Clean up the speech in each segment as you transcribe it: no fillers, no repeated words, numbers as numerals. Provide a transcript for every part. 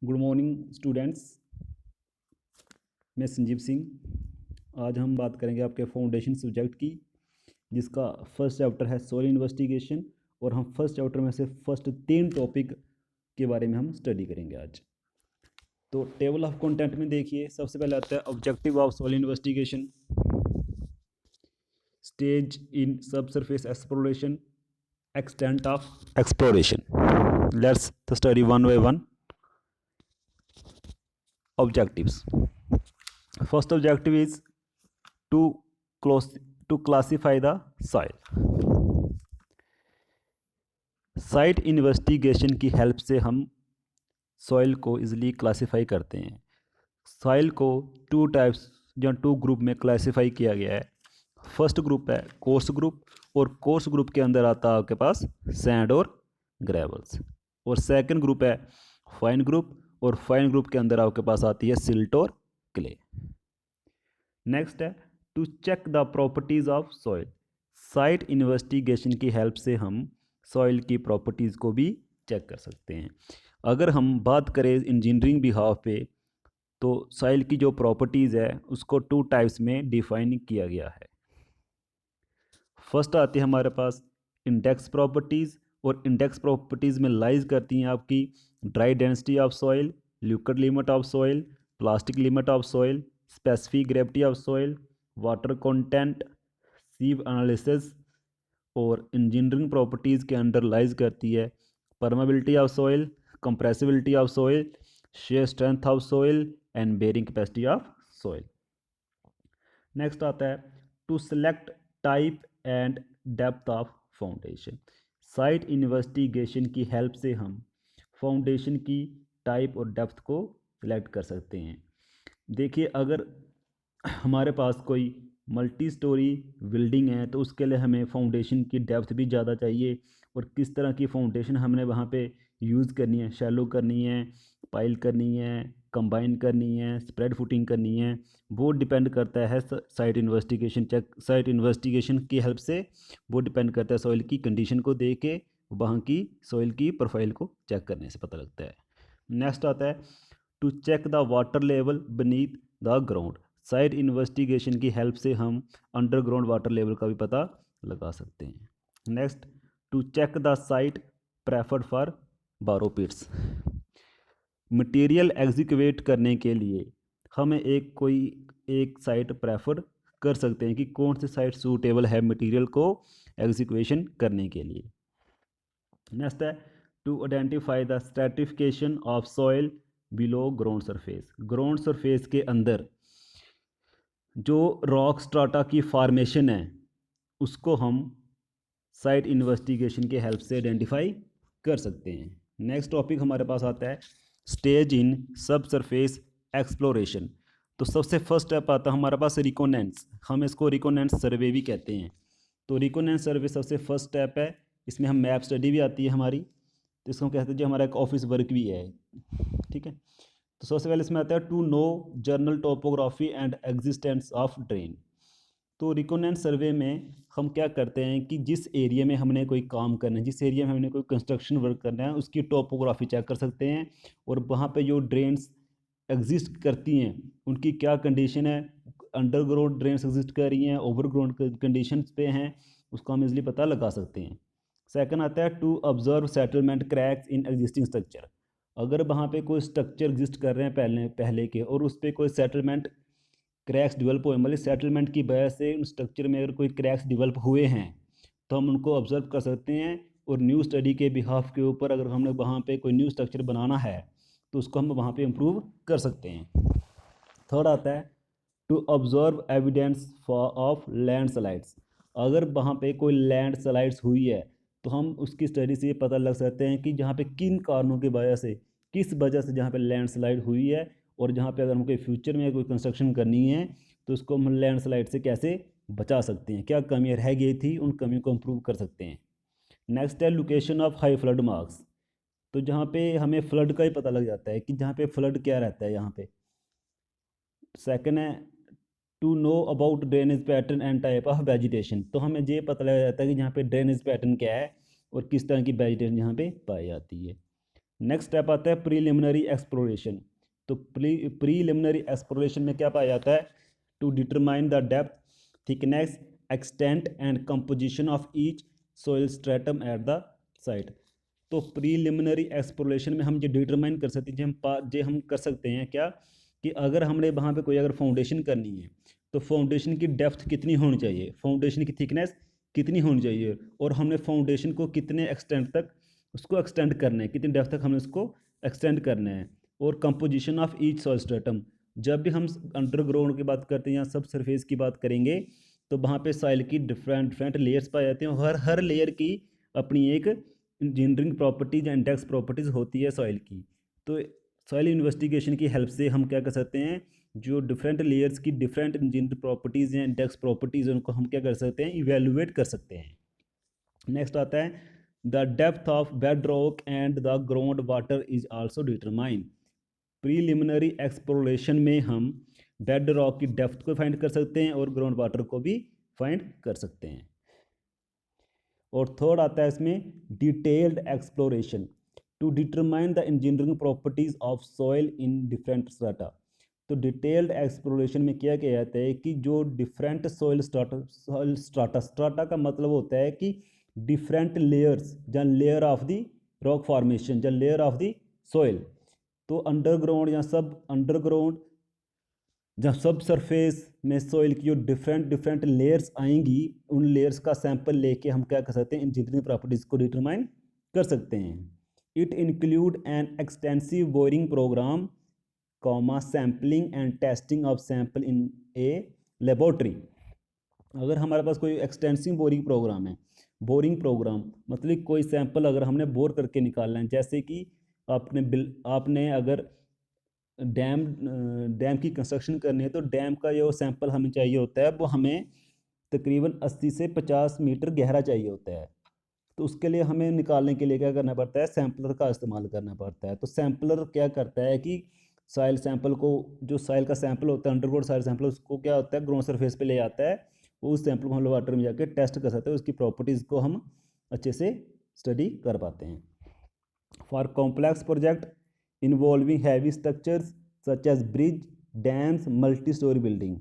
Good morning students. मैं संजीव सिंह। आज हम बात करेंगे आपके फाउंडेशन सब्जेक्ट की, जिसका फर्स्ट चैप्टर है सॉइल इन्वेस्टिगेशन। और हम फर्स्ट चैप्टर में से फर्स्ट 3 टॉपिक के बारे में हम स्टडी करेंगे आज। तो टेबल ऑफ कंटेंट में देखिए, सबसे पहले आता है objective of soil investigation, stage in sub surface exploration, extent of exploration. Let's study one by one. Objectives. First objective is to to classify the soil. Site investigation की help से हम soil को इजीली क्लासीफाई करते हैं। Soil को 2 types या 2 group में classify किया गया है। फर्स्ट ग्रुप है कोर्स ग्रुप, और कोर्स ग्रुप के अंदर आता है आपके पास सैंड और ग्रेवल्स। और सेकंड ग्रुप है फाइन ग्रुप, और फाइन ग्रुप के अंदर आपके पास आती है सिल्ट और क्ले। नेक्स्ट है to check the properties of soil. Site investigation की हेल्प से हम सॉइल की प्रॉपर्टीज़ को भी चेक कर सकते हैं। अगर हम बात करें इंजीनियरिंग बिहाफ पे, तो सॉइल की जो प्रॉपर्टीज़ है उसको 2 टाइप्स में डिफाइन किया गया है। फर्स्ट आती है हमारे पास इंडेक्स प्रॉपर्टीज़, और इंडेक्स प्रॉपर्टीज़ में लाइज करती हैं आपकी dry density of soil, liquid limit of soil, plastic limit of soil, specific gravity of soil, water content, sieve analysis. और इंजीनियरिंग प्रॉपर्टीज़ के अंडर लाइज करती है permeability of soil, compressibility of soil, shear strength of soil and bearing capacity of soil. Next आता है to select type and depth of foundation. Site investigation की help से हम foundation की type और डेप्थ को सिलेक्ट कर सकते हैं। देखिए, अगर हमारे पास कोई मल्टी स्टोरी बिल्डिंग है तो उसके लिए हमें फाउंडेशन की डेप्थ भी ज़्यादा चाहिए, और किस तरह की फाउंडेशन हमने वहाँ पे यूज़ करनी है, शैलो करनी है, पाइल करनी है, कंबाइन करनी है, स्प्रेड फुटिंग करनी है, वो डिपेंड करता है साइट इन्वेस्टिगेशन की हेल्प से। वो डिपेंड करता है सॉइल की कंडीशन को देख के, वहाँ की सॉइल की प्रोफाइल को चेक करने से पता लगता है। नेक्स्ट आता है to check the water level beneath the ground. Site investigation की हेल्प से हम अंडरग्राउंड वाटर लेवल का भी पता लगा सकते हैं। Next to check the site preferred for borrow pits. Material execute करने के लिए हमें एक साइट प्रेफर कर सकते हैं कि कौन सी साइट सूटेबल है मटेरियल को एग्जीक्यूशन करने के लिए। नेक्स्ट है to identify the stratification of soil below ground surface. Ground surface के अंदर जो रॉक स्ट्राटा की फॉर्मेशन है उसको हम साइट इन्वेस्टिगेशन के हेल्प से आइडेंटिफाई कर सकते हैं। नेक्स्ट टॉपिक हमारे पास आता है stage in sub surface exploration. तो सबसे फर्स्ट स्टेप आता है हमारे पास रिकोनेंस। हम इसको रिकोनेंस सर्वे भी कहते हैं। तो रिकोनेंस सर्वे सबसे फर्स्ट स्टेप है। इसमें हम मैप स्टडी भी आती है हमारी, तो इसको कहते हैं जो हमारा एक ऑफिस वर्क भी है। ठीक है, तो सबसे पहले इसमें आता है to know general topography and existence of drain. तो रिकोनेंस सर्वे में हम क्या करते हैं कि जिस एरिया में हमने कोई काम करना है, जिस एरिया में हमने कोई कंस्ट्रक्शन वर्क करना है, उसकी टोपोग्राफी चेक कर सकते हैं, और वहाँ पे जो ड्रेन्स एग्जिस्ट करती हैं उनकी क्या कंडीशन है, अंडरग्राउंड ड्रेन्स एग्जिस्ट कर रही हैं, ओवरग्राउंड कंडीशन पे हैं, उसको हम इजली पता लगा सकते हैं। सेकंड आता है to observe settlement cracks in existing structure. अगर वहाँ पे कोई स्ट्रक्चर एग्जिस्ट कर रहे हैं पहले के, और उस पर कोई सेटलमेंट क्रैक्स डिवेल्प हुए, मतलब सेटलमेंट की वजह से उन स्ट्रक्चर में अगर कोई क्रैक्स डिवेल्प हुए हैं तो हम उनको ऑब्जर्व कर सकते हैं, और न्यू स्टडी के बिहाफ के ऊपर अगर हमने वहाँ पे कोई न्यू स्ट्रक्चर बनाना है तो उसको हम वहाँ पे इम्प्रूव कर सकते हैं। थर्ड आता है to observe evidence for of landslides. अगर वहाँ पे कोई लैंड स्लाइड्स हुई है तो हम उसकी स्टडी से ये पता लग सकते हैं कि जहाँ पे किन कारणों की वजह से, किस वजह से जहाँ पे लैंड स्लाइड हुई है, और जहाँ पे अगर हमको फ्यूचर में कोई कंस्ट्रक्शन करनी है तो उसको हम लैंड स्लाइड से कैसे बचा सकते हैं, क्या कमियाँ रह गई थी, उन कमियों को इम्प्रूव कर सकते हैं। नेक्स्ट है location of high flood marks. तो जहाँ पे हमें फ्लड का ही पता लग जाता है कि जहाँ पे फ्लड क्या रहता है यहाँ पे। सेकंड है to know about drainage pattern and type of vegetation. तो हमें ये पता लग जाता है कि यहाँ पे ड्रेनेज पैटर्न क्या है और किस तरह की वेजिटेशन यहाँ पे पाई जाती है। नेक्स्ट स्टेप आता है प्रीलिमिनरी एक्सप्लोरेशन। तो प्रीलिमिनरी एक्सप्लोरेशन में क्या पाया जाता है? To determine the depth, thickness, extent and composition of each soil stratum at the site. तो प्रीलिमिनरी एक्सप्लोरेशन में हम ये डिटरमाइन कर सकते हैं, हम कर सकते हैं क्या, कि अगर हमने वहाँ पे कोई अगर फाउंडेशन करनी है तो फाउंडेशन की डेप्थ कितनी होनी चाहिए, फाउंडेशन की थिकनेस कितनी होनी चाहिए, और हमने फाउंडेशन को कितने एक्सटेंट तक उसको एक्सटेंड करना है, कितनी डेप्थ तक हमने उसको एक्सटेंड करना है, और composition of each soil stratum. जब भी हम अंडरग्राउंड की बात करते हैं या सब सरफेस की बात करेंगे तो वहाँ पे सॉइल की डिफरेंट डिफरेंट लेयर्स पाए जाते हैं, और हर लेयर की अपनी एक इंजीनियरिंग प्रॉपर्टीज या इंडेक्स प्रॉपर्टीज़ होती है सॉइल की। तो सॉइल इन्वेस्टिगेशन की हेल्प से हम क्या कर सकते हैं, जो डिफरेंट लेयर्स की डिफरेंट इंजीनियरिंग प्रॉपर्टीज़ या इंडेक्स प्रॉपर्टीज़ उनको हम क्या कर सकते हैं, इवेलुएट कर सकते हैं। नेक्स्ट आता है the depth of bed rock and the ground water is also determine. Preliminary exploration में हम बेड रॉक की डेप्थ को फाइंड कर सकते हैं और ग्राउंड वाटर को भी फाइंड कर सकते हैं। और थर्ड आता है इसमें detailed exploration to determine the engineering properties of soil in different strata. तो डिटेल्ड एक्सप्लोरेशन में क्या किया जाता है कि जो डिफरेंट सॉइल स्ट्राटा, स्ट्राटा का मतलब होता है कि डिफरेंट लेयर्स या layer of the rock formation या लेयर ऑफ द सॉइल। तो अंडरग्राउंड या सब अंडरग्राउंड जहाँ सब सरफेस में सॉइल की जो डिफरेंट डिफरेंट लेयर्स आएंगी, उन लेयर्स का सैंपल लेके हम क्या कर सकते हैं, इंजीनियरिंग प्रॉपर्टीज़ को डिटरमाइन कर सकते हैं। It include an extensive boring program comma sampling and testing of sample in a laboratory. अगर हमारे पास कोई एक्सटेंसिव बोरिंग प्रोग्राम है, बोरिंग प्रोग्राम मतलब कोई सैंपल अगर हमने बोर करके निकालना है, जैसे कि आपने अगर डैम की कंस्ट्रक्शन करनी है तो डैम का जो सैंपल हमें चाहिए होता है वो हमें तकरीबन 80 से 50 मीटर गहरा चाहिए होता है। तो उसके लिए हमें निकालने के लिए क्या करना पड़ता है, सैंपलर का इस्तेमाल करना पड़ता है। तो सैंपलर क्या करता है कि सॉइल सैंपल को, जो सॉइल का सैंपल होता है अंडरग्राउंड सॉइल सैंपल, उसको क्या होता है ग्राउंड सरफेस पे ले आता है, वो उस सैंपल को हम वाटर में जाके टेस्ट कर सकते हैं, उसकी प्रॉपर्टीज़ को हम अच्छे से स्टडी कर पाते हैं। For complex project involving heavy structures such as bridge, dams, multi-story building,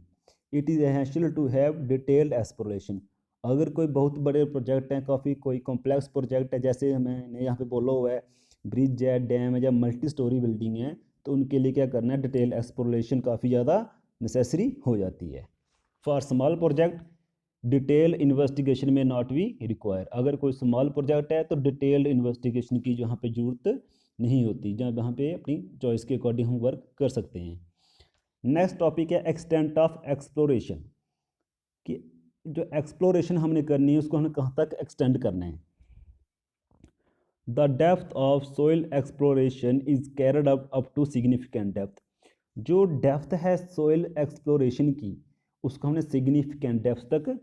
it is essential to have detailed exploration। अगर कोई बहुत बड़े प्रोजेक्ट हैं, काफ़ी कोई कॉम्प्लेक्स प्रोजेक्ट है, जैसे मैंने यहाँ पे बोला हुआ है ब्रिज है, डैम है या मल्टी स्टोरी बिल्डिंग है, तो उनके लिए क्या करना है, डिटेल एक्सप्लोरेशन काफ़ी ज़्यादा नेसेसरी हो जाती है। For small project detail investigation में नॉट बी रिक्वायर। अगर कोई स्मॉल प्रोजेक्ट है तो डिटेल्ड इन्वेस्टिगेशन की जहाँ पे जरूरत नहीं होती, जहाँ वहाँ पे अपनी चॉइस के अकॉर्डिंग हम वर्क कर सकते हैं। नेक्स्ट टॉपिक है एक्सटेंट ऑफ एक्सप्लोरेशन, कि जो एक्सप्लोरेशन हमने करनी है उसको हमें कहाँ तक एक्सटेंड करना है। The depth of soil exploration is carried up to significant depth. जो डेप्थ है सोइल एक्सप्लोरेशन की, उसको हमने सिग्निफिकेंट डेप्थ तक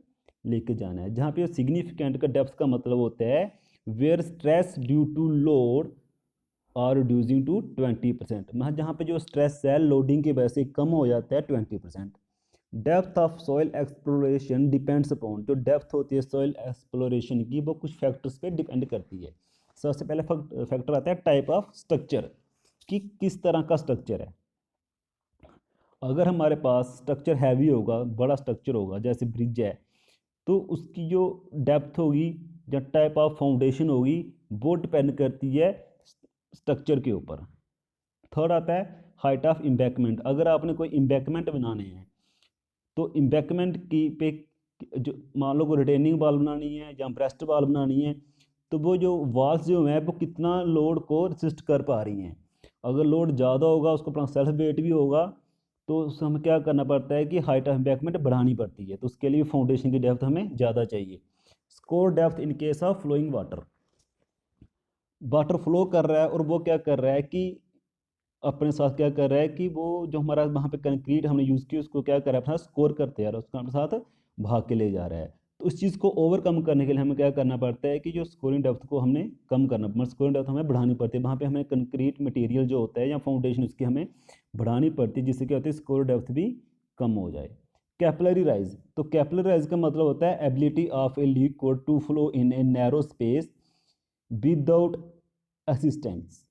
लेके जाना है। जहाँ पे सिग्निफिकेंट का डेप्थ का मतलब होता है where stress due to load और रिड्यूसिंग टू 20%, मतलब जहाँ पे जो स्ट्रेस है लोडिंग की वजह से कम हो जाता है 20%। Depth of soil exploration depends upon, जो डेप्थ होती है सॉइल एक्सप्लोरेशन की वो कुछ फैक्टर्स पे डिपेंड करती है। सबसे पहले फैक्टर आता है टाइप ऑफ स्ट्रक्चर, कि किस तरह का स्ट्रक्चर है। अगर हमारे पास स्ट्रक्चर हैवी होगा, बड़ा स्ट्रक्चर होगा जैसे ब्रिज है, तो उसकी जो डेप्थ होगी या टाइप ऑफ फाउंडेशन होगी वो डिपेंड करती है स्ट्रक्चर के ऊपर। थर्ड आता है हाइट ऑफ इम्बैकमेंट। अगर आपने कोई इम्बैकमेंट बनाने हैं तो इम्बैकमेंट की पे जो मान लो को रिटेनिंग वॉल बनानी है या ब्रेस्ट वॉल बनानी है, तो वो जो वॉल्स जो हैं वो कितना लोड को रेसिस्ट कर पा रही हैं। अगर लोड ज़्यादा होगा, उसको अपना सेल्फ वेट भी होगा, तो उसमें हमें क्या करना पड़ता है कि हाइट ऑफ इम्बैकमेंट बढ़ानी पड़ती है। तो उसके लिए फाउंडेशन की डेप्थ हमें ज़्यादा चाहिए। Scour depth in case of flowing water, water flow कर रहा है और वो क्या कर रहा है कि अपने साथ क्या कर रहा है कि वो जो हमारा वहाँ पे कंक्रीट हमने यूज़ की उसको क्या कर रहा है, अपना स्कोर करते जा रहा है, उसको अपने साथ भाग के ले जा रहा है। तो इस चीज़ को ओवरकम करने के लिए हमें क्या करना पड़ता है कि जो स्कोरिंग डेप्थ को हमने कम करना, मतलब स्कोरिंग डेप्थ हमें बढ़ानी पड़ती है। वहाँ पे हमें कंक्रीट मटेरियल जो होता है या फाउंडेशन उसकी हमें बढ़ानी पड़ती है, जिससे क्या होता है स्कोर डेप्थ भी कम हो जाए। कैपिलरी राइज, तो कैपिलरी राइज का मतलब होता है ability of a liquid to flow in a narrow space without assistance.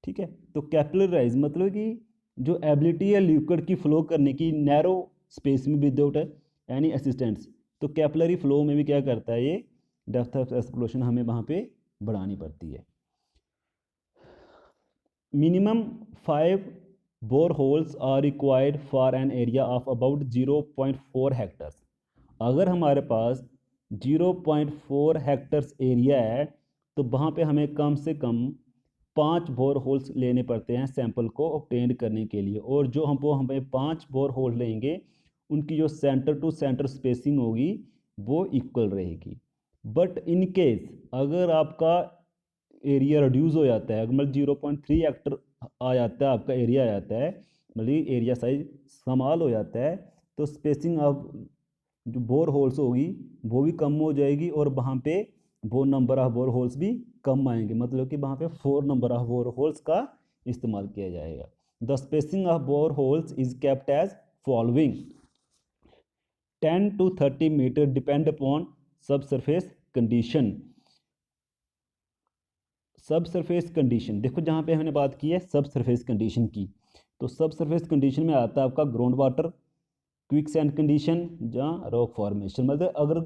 ठीक है। तो कैपिलराइज मतलब कि जो एबिलिटी है लिक्विड की फ्लो करने की नैरो स्पेस में विदाउट एनी असिस्टेंस, तो कैपिलरी फ्लो में भी क्या करता है ये, डेप्थ ऑफ एक्सप्लोशन हमें वहाँ पे बढ़ानी पड़ती है। Minimum 5 bore holes are required for an area of about 0.4 hectares. अगर हमारे पास 0.4 हेक्टर्स एरिया है तो वहाँ पे हमें कम से कम 5 बोर होल्स लेने पड़ते हैं सैंपल को ऑब्टेन करने के लिए, और जो हमें 5 बोर होल लेंगे उनकी जो सेंटर टू सेंटर स्पेसिंग होगी वो इक्वल रहेगी। बट इन केस अगर आपका एरिया रिड्यूस हो जाता है, मतलब 0.3 हेक्टर आ जाता है आपका एरिया आ जाता है, मतलब एरिया साइज स्मॉल हो जाता है, तो स्पेसिंग ऑफ जो बोर होल्स होगी वो भी कम हो जाएगी, और वहाँ पे वो नंबर ऑफ बोर होल्स भी कम आएंगे, मतलब कि वहाँ पे 4 नंबर ऑफ बोर होल्स का इस्तेमाल किया जाएगा। The spacing of bore holes is kept as following: 10 to 30 metre depend upon subsurface condition. Subsurface condition देखो, जहाँ पे हमने बात की है सब सरफेस कंडीशन की, तो सब सरफेस कंडीशन में आता है आपका ground water, quick sand condition, जहाँ रॉक फॉर्मेशन, मतलब अगर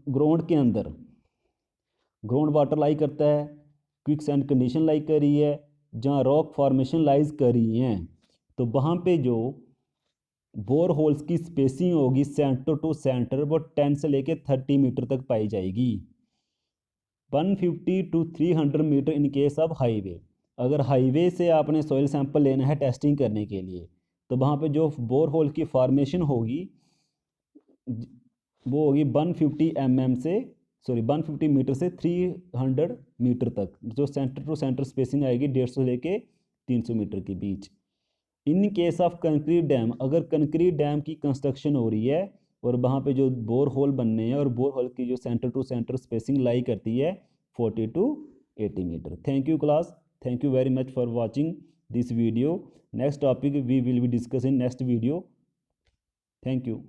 ग्राउंड के अंदर ग्राउंड वाटर लाई करता है, क्विक सैंड कंडीशन लाई कर रही है, जहाँ रॉक फॉर्मेशन लाइज कर रही हैं, तो वहाँ पे जो बोर होल्स की स्पेसिंग होगी सेंटर टू सेंटर वो 10 से लेके 30 मीटर तक पाई जाएगी। 150 to 300 metre in case of highway. अगर हाईवे से आपने सॉइल सैंपल लेना है टेस्टिंग करने के लिए, तो वहाँ पे जो बोर होल की फॉर्मेशन होगी वो होगी 150 मीटर से 300 मीटर तक, जो सेंटर टू सेंटर स्पेसिंग आएगी 150 से लेके 300 मीटर के बीच। In case of concrete dam, अगर कंक्रीट डैम की कंस्ट्रक्शन हो रही है और वहाँ पे जो बोर होल बनने हैं और बोर होल की जो centre to centre spacing lie करती है 40 to 80 metre. Thank you class, thank you very much for watching this video. Next topic we will be discuss in next video. Thank you.